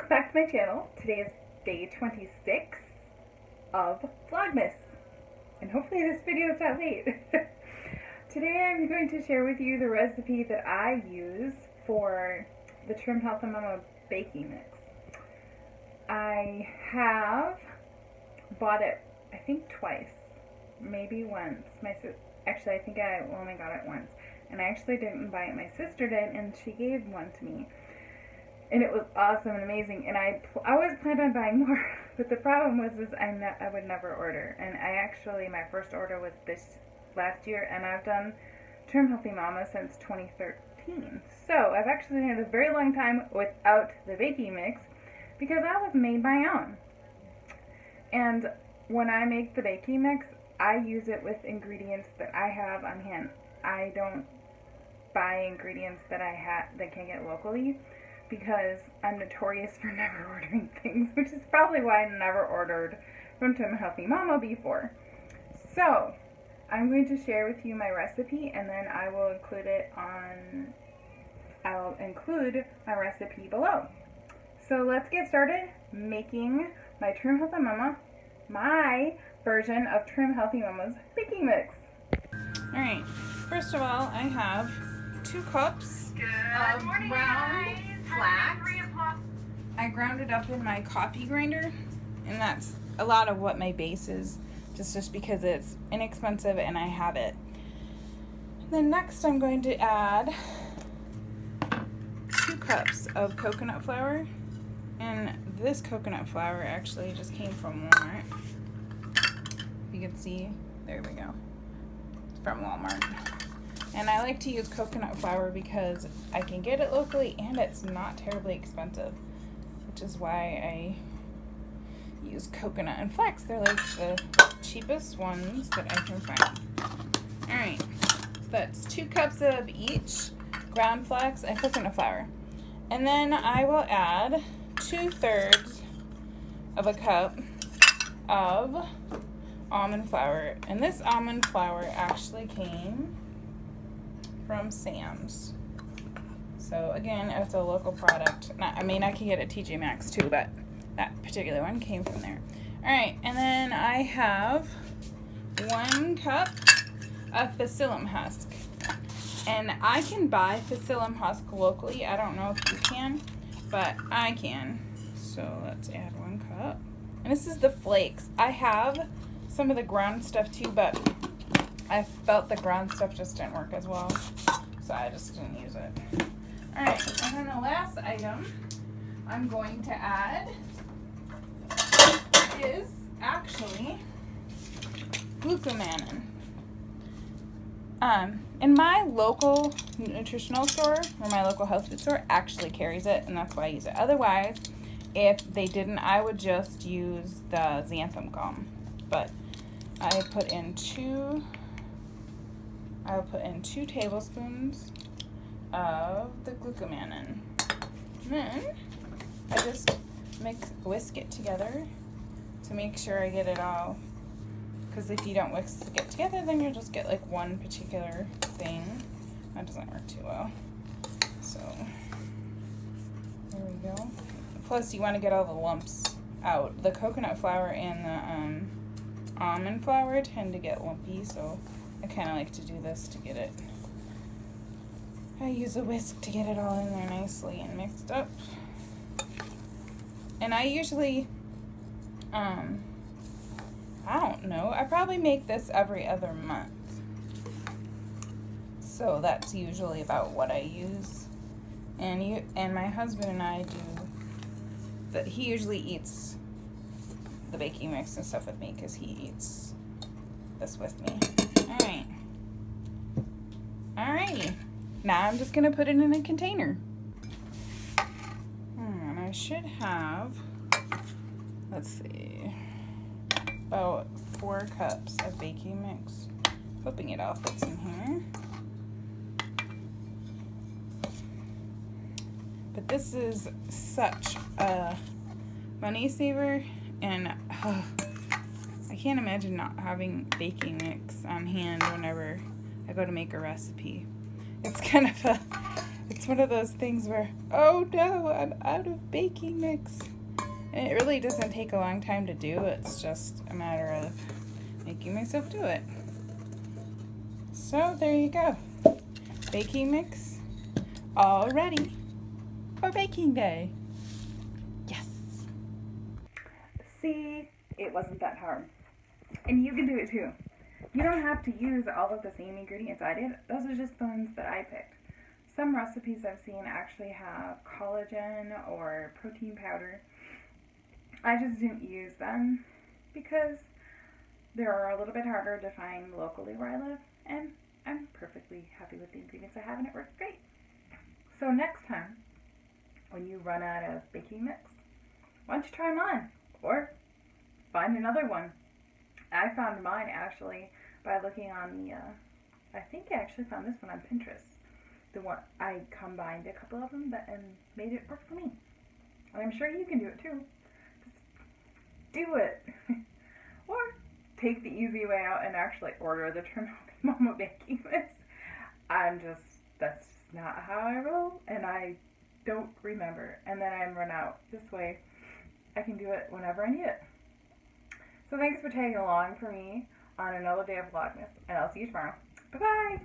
welcome back to my channel. Today is day 26 of Vlogmas, and hopefully this video is not late. Today I'm going to share with you the recipe that I use for the Trim Healthy Mama baking mix. I have bought it, I think twice, maybe once. Actually, I think I only got it once, and I actually didn't buy it. My sister did, and she gave one to me. And it was awesome and amazing, and I always planned on buying more, but the problem was I would never order. And my first order was this last year, and I've done Trim Healthy Mama since 2013. So I've actually had a very long time without the baking mix because I was made my own. And when I make the baking mix, I use it with ingredients that I have on hand. I don't buy ingredients that can get locally, because I'm notorious for never ordering things, which is probably why I never ordered from Trim Healthy Mama before. So, I'm going to share with you my recipe, and then I'll include my recipe below. So let's get started making my Trim Healthy Mama, my version of Trim Healthy Mama's baking mix. Alright, first of all, I have 2 cups of ground flax. I ground it up in my coffee grinder, and that's a lot of what my base is, just because it's inexpensive and I have it. Then next I'm going to add 2 cups of coconut flour, and this coconut flour actually just came from Walmart. You can see, there we go, it's from Walmart. And I like to use coconut flour because I can get it locally and it's not terribly expensive, which is why I use coconut and flax. They're like the cheapest ones that I can find. Alright, so that's 2 cups of each ground flax and coconut flour. And then I will add 2/3 of a cup of almond flour. And this almond flour actually came from Sam's. So again, it's a local product. I can get it at TJ Maxx too, but that particular one came from there. Alright, and then I have 1 cup of Psyllium Husk. And I can buy Psyllium Husk locally. I don't know if you can, but I can. So let's add 1 cup. And this is the flakes. I have some of the ground stuff too, but I felt the ground stuff just didn't work as well, so I just didn't use it. Alright, and then the last item I'm going to add is actually glucomannan. In my local nutritional store, or my local health food store, actually carries it, and that's why I use it. Otherwise, if they didn't, I would just use the Xanthum gum. But I put in 2 tablespoons of the glucomannan. Then I just whisk it together to make sure I get it all. Because if you don't whisk it together, then you'll just get like one particular thing. That doesn't work too well. So there we go. Plus, you want to get all the lumps out. The coconut flour and the almond flour tend to get lumpy, so I kind of like to do this to get it. I use a whisk to get it all in there nicely and mixed up. And I usually, I don't know, I probably make this every other month. So that's usually about what I use. And my husband and I do that. He usually eats the baking mix and stuff with me because he eats this with me. Alright. Alrighty. Now I'm just going to put it in a container. And I should have, let's see, about 4 cups of baking mix. Hoping it all fits in here. But this is such a money saver, and I can't imagine not having baking mix on hand whenever I go to make a recipe. It's kind of It's one of those things where, oh no, I'm out of baking mix. And it really doesn't take a long time to do. It's just a matter of making myself do it. So there you go. Baking mix all ready for baking day. Yes. See, it wasn't that hard. And you can do it too. You don't have to use all of the same ingredients I did. Those are just the ones that I picked. Some recipes I've seen actually have collagen or protein powder. I just didn't use them because they're a little bit harder to find locally where I live, and I'm perfectly happy with the ingredients I have, and it works great. So next time, when you run out of baking mix, why don't you try mine, or find another one. I found mine actually by looking on the, I think I actually found this one on Pinterest. The one, I combined a couple of them and made it work for me. And I'm sure you can do it too. Just do it. Or take the easy way out and actually order the Mama baking mix. That's not how I roll, and I don't remember. And then I run out. This way, I can do it whenever I need it. So thanks for tagging along for me on another day of Vlogmas, and I'll see you tomorrow. Bye-bye!